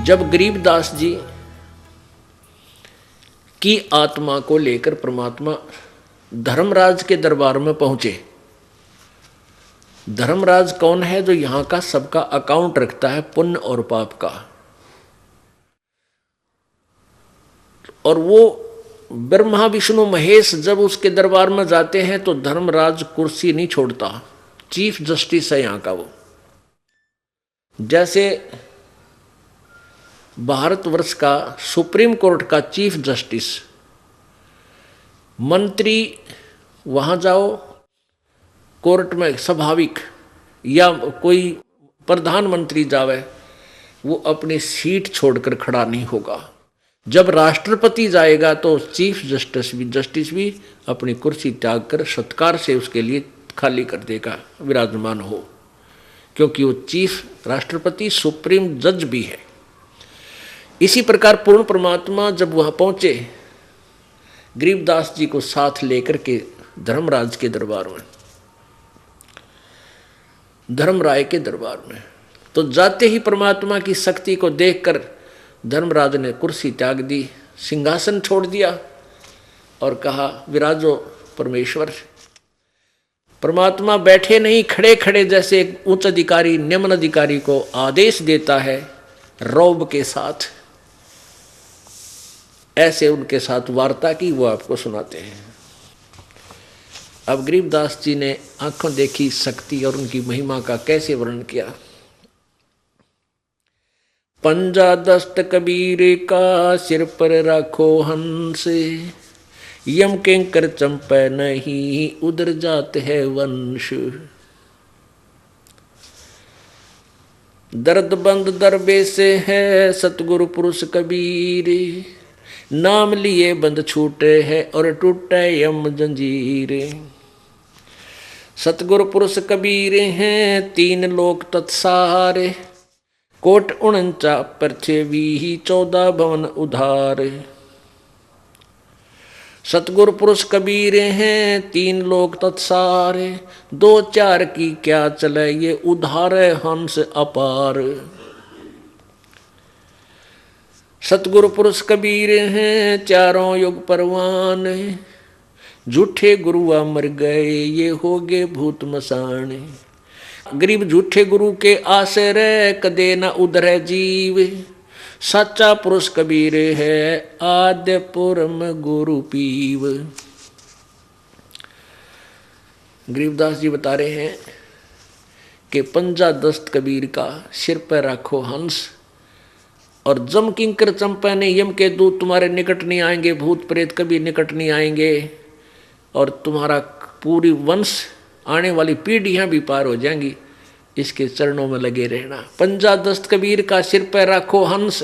जब गरीबदास जी की आत्मा को लेकर परमात्मा धर्मराज के दरबार में पहुंचे। धर्मराज कौन है? जो यहां का सबका अकाउंट रखता है, पुण्य और पाप का। और वो ब्रह्मा विष्णु महेश जब उसके दरबार में जाते हैं तो धर्मराज कुर्सी नहीं छोड़ता। चीफ जस्टिस है यहां का वो। जैसे भारतवर्ष का सुप्रीम कोर्ट का चीफ जस्टिस, मंत्री वहां जाओ कोर्ट में स्वाभाविक, या कोई प्रधानमंत्री जावे, वो अपनी सीट छोड़कर खड़ा नहीं होगा। जब राष्ट्रपति जाएगा तो चीफ जस्टिस भी अपनी कुर्सी त्याग कर सत्कार से उसके लिए खाली कर देगा, विराजमान हो, क्योंकि वो चीफ राष्ट्रपति सुप्रीम जज भी है। इसी प्रकार पूर्ण परमात्मा जब वहां पहुंचे, गरीबदास जी को साथ लेकर के धर्मराज के दरबार में, धर्मराय के दरबार में, तो जाते ही परमात्मा की शक्ति को देखकर धर्मराज ने कुर्सी त्याग दी, सिंहासन छोड़ दिया और कहा, विराजो परमेश्वर। परमात्मा बैठे नहीं, खड़े खड़े, जैसे एक उच्च अधिकारी निम्न अधिकारी को आदेश देता है रौब के साथ, ऐसे उनके साथ वार्ता की, वो आपको सुनाते हैं। अब गरीबदास जी ने आंखों देखी शक्ति और उनकी महिमा का कैसे वर्णन किया। पंजा दस्त कबीर का सिर पर राखो हंस, यम किंकर चंपै नहीं उधर जात है वंश। दर्द बंद दरबे से है सतगुरु पुरुष कबीर, नाम लिए बंद छूटे है और टूटे यम जंजीर। सतगुरु पुरुष कबीर हैं तीन लोक तत्सारे, कोट 49 पृथ्वी 14 भवन उधार। सतगुरु पुरुष कबीर हैं तीन लोक तत्सारे, 2-4 की क्या चले ये उधार हंस अपार। सतगुरु पुरुष कबीर हैं चारों युग परवान, झूठे गुरुआ मर गए ये हो गए भूत मसान। गरीब झूठे गुरु के आश्रय कदे न उधरे जीव, सच्चा पुरुष कबीर है आद्य पुरम गुरु पीव। गरीबदास जी बता रहे हैं कि पंजा दस्त कबीर का सिर पर राखो हंस, और जम किंकर चंपा ने यम के दूत तुम्हारे निकट नहीं आएंगे, भूत प्रेत कभी निकट नहीं आएंगे, और तुम्हारा पूरी वंश आने वाली पीढ़ियां भी पार हो जाएंगी। इसके चरणों में लगे रहना। पंजा दस्त कबीर का सिर पर राखो हंस।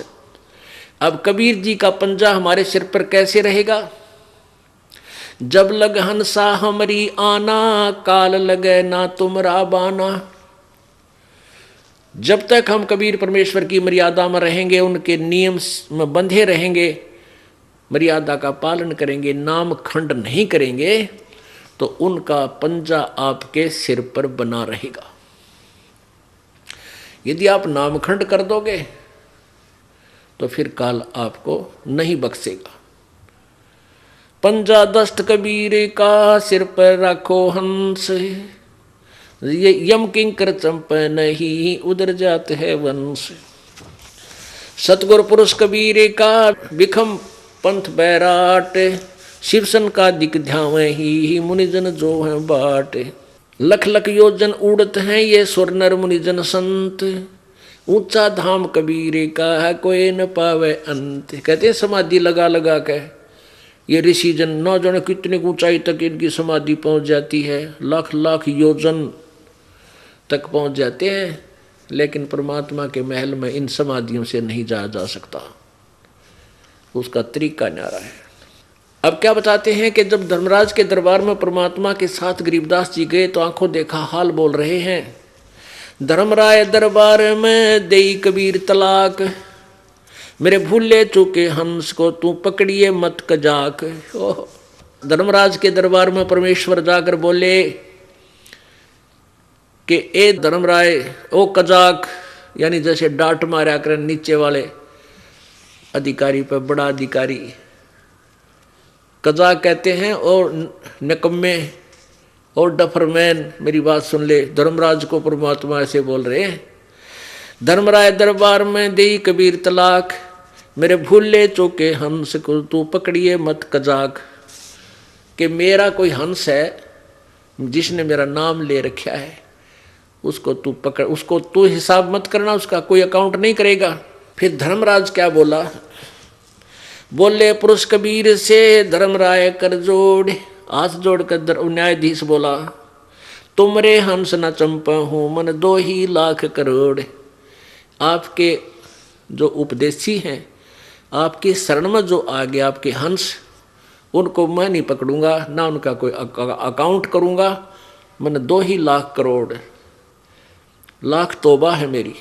अब कबीर जी का पंजा हमारे सिर पर कैसे रहेगा? जब लग हंसा हमरी आना, काल लगे ना तुमरा बाना। जब तक हम कबीर परमेश्वर की मर्यादा में रहेंगे, उनके नियम में बंधे रहेंगे, मर्यादा का पालन करेंगे, नाम खंड नहीं करेंगे, तो उनका पंजा आपके सिर पर बना रहेगा। यदि आप नामखंड कर दोगे तो फिर काल आपको नहीं बख्शेगा। पंजा दस्त कबीर का सिर पर राखो हंस, ये यम किंकर चंपै नहीं उधर जात है वंश। सतगुरु पुरुष कबीर का विखम पंथ बैराट, शिवसन का दिक ध्यावे ही मुनिजन जो है बाट। लख लख योजन उड़त हैं ये सुर नर मुनिजन संत, ऊंचा धाम कबीर का है कोई न पावे अंत। कहते हैं समाधि लगा लगा के ये ऋषि जन न जाने कितनी ऊंचाई तक इनकी समाधि पहुंच जाती है, लाख लाख योजन तक पहुंच जाते हैं, लेकिन परमात्मा के महल में इन समाधियों से नहीं जाया जा सकता। उसका तरीका न्यारा है। अब क्या बताते हैं कि जब धर्मराज के दरबार में परमात्मा के साथ गरीबदास जी गए तो आंखों देखा हाल बोल रहे हैं। धर्मराय दरबार में देई कबीर तलाक, मेरे भूले चूके हंस को तू पकड़िए मत कजाक। धर्मराज के दरबार में परमेश्वर जाकर बोले कि ए धर्मराय, ओ कजाक, यानी जैसे डांट मारा करें नीचे वाले, अधिकारी पर बड़ा अधिकारी कजा कहते हैं, और निकम्मे और डफरमैन। मेरी बात सुन ले, धर्मराज को परमात्मा ऐसे बोल रहे हैं, धर्मराय दरबार में दे कबीर तलाक, मेरे भूले चौके हंस को तू पकड़िए मत कजाक। कि मेरा कोई हंस है जिसने मेरा नाम ले रखा है, उसको तू पकड़, उसको तू हिसाब मत करना, उसका कोई अकाउंट नहीं करेगा। फिर धर्मराज क्या बोला, बोले पुरुष कबीर से धर्मराय कर जोड़, हाथ जोड़कर न्यायाधीश बोला, तुमरे हंस न चंपा हूँ मन 2 लाख करोड़। आपके जो उपदेशी हैं, आपकी शरण में जो आ गए आपके हंस, उनको मैं नहीं पकड़ूंगा, ना उनका कोई अकाउंट करूंगा। मैंने 2 लाख करोड़, लाख तौबा है मेरी।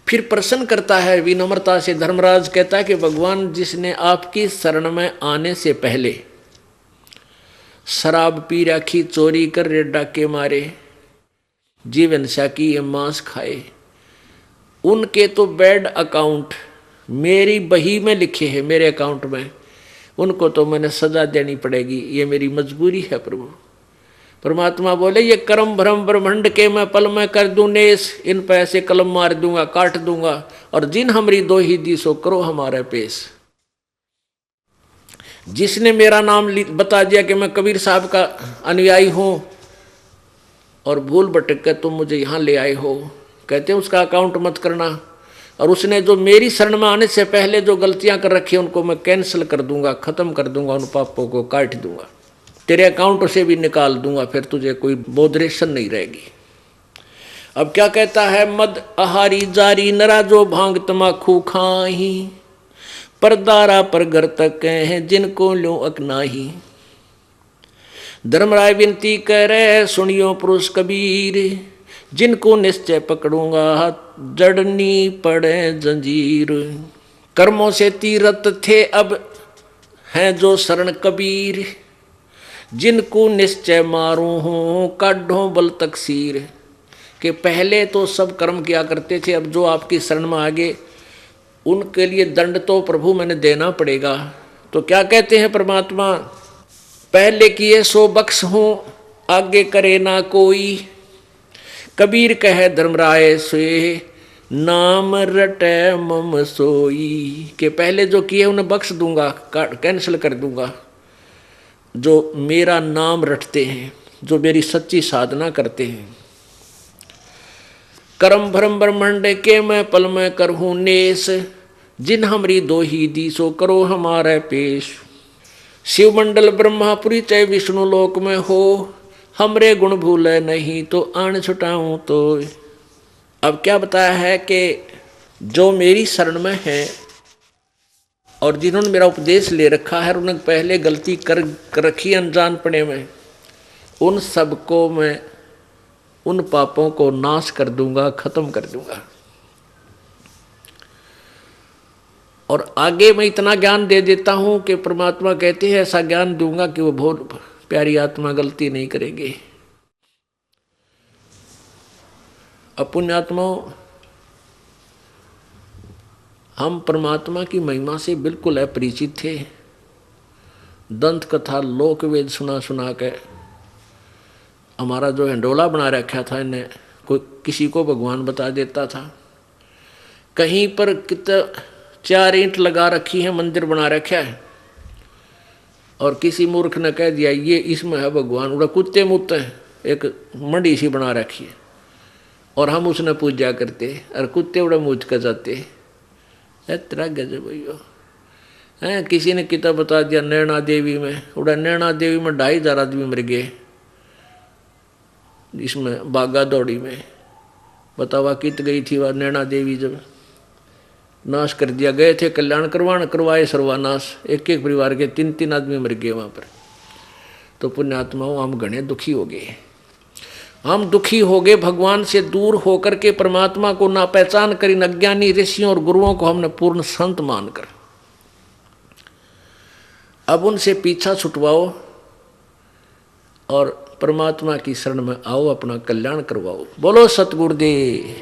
फिर प्रश्न करता है विनम्रता से धर्मराज, कहता है कि भगवान, जिसने आपकी शरण में आने से पहले शराब पी रखी, चोरी कर रे डाके मारे, जीवन साकी ये मांस खाए, उनके तो बैड अकाउंट मेरी बही में लिखे हैं, मेरे अकाउंट में, उनको तो मैंने सजा देनी पड़ेगी, ये मेरी मजबूरी है प्रभु। परमात्मा बोले, ये कर्म भ्रम ब्रह्मंड के मैं पल में कर दूं नेस, इन पे ऐसे कलम मार दूंगा, काट दूंगा, और जिन हमरी 2 दिसो करो हमारे पेश। जिसने मेरा नाम बता दिया कि मैं कबीर साहब का अनुयायी हूं, और भूल भटक कर तुम मुझे यहाँ ले आए हो, कहते हैं उसका अकाउंट मत करना। और उसने जो मेरी शरण में आने से पहले जो गलतियां कर रखी, उनको मैं कैंसिल कर दूंगा, खत्म कर दूंगा, उन पापों को काट दूंगा, तेरे अकाउंट से भी निकाल दूंगा, फिर तुझे कोई बोधरेशन नहीं रहेगी। अब क्या कहता है, मद आहारी जारी नरा जो भांग तमाखू खाही, परदारा पर घर तक हैं जिनको लो अकनाही। धर्मराय विनती करे सुनियो पुरुष कबीर, जिनको निश्चय पकड़ूंगा जड़नी पड़े जंजीर। कर्मों से तीरथ थे अब हैं जो शरण कबीर, जिनको निश्चय मारूं हूं काढ़ो बल तकसीर। कि पहले तो सब कर्म किया करते थे, अब जो आपकी शरण में आगे, उनके लिए दंड तो प्रभु मैंने देना पड़ेगा। तो क्या कहते हैं परमात्मा, पहले किए सो बख्श हूं आगे करे ना कोई, कबीर कहे धर्मराय से नाम रटे मम सोई। के पहले जो किए उन्हें बख्श दूंगा, कैंसिल कर दूंगा। जो मेरा नाम रटते हैं, जो मेरी सच्ची साधना करते हैं, कर्म भ्रम ब्रह्मंड के मैं पल में करहूँ नेस, जिन हमरी 2 दिसो करो हमारे पेश। शिवमंडल ब्रह्मापुरी चाहे विष्णु लोक में हो, हमरे गुण भूले नहीं तो आन छुटाऊं तो। अब क्या बताया है कि जो मेरी शरण में है और जिन्होंने मेरा उपदेश ले रखा है, उन्होंने पहले गलती कर रखी अनजानपने में, उन सबको मैं, उन पापों को नाश कर दूंगा, खत्म कर दूंगा। और आगे मैं इतना ज्ञान दे देता हूं कि परमात्मा कहते हैं ऐसा ज्ञान दूंगा कि वो बहुत प्यारी आत्मा गलती नहीं करेंगे। अपुण्यात्माओं, हम परमात्मा की महिमा से बिल्कुल अपरिचित थे। दंत कथा लोक वेद सुना सुना के हमारा जो हिंडोला बना रखा था, इन्हें कोई किसी को भगवान बता देता था। कहीं पर कितना 4 ईंट लगा रखी है, मंदिर बना रखा है, और किसी मूर्ख ने कह दिया ये इसमें है भगवान, उड़ा कुत्ते मुत्ते एक मंडी सी बना रखी है, और हम उसने पूजा करते, और कुत्ते उड़ा मूझ कर जाते। इतना गजब भैया है। किसी ने किताब बता दिया नैना देवी में, उड़ा नैना देवी में 2500 आदमी मर गए, इसमें बागा दौड़ी में। बतावा कित गई थी वह नैना देवी, जब नाश कर दिया। गए थे कल्याण करवाए सर्वानाश, एक एक परिवार के 3-3 आदमी मर गए वहाँ पर। तो पुण्यात्माओं, हम घने दुखी हो गए। हम दुखी हो गए, भगवान से दूर होकर के परमात्मा को ना पहचान कर इन अज्ञानी ऋषियों और गुरुओं को हमने पूर्ण संत मानकर। अब उनसे पीछा छुटवाओ और परमात्मा की शरण में आओ, अपना कल्याण करवाओ। बोलो सतगुरुदेव।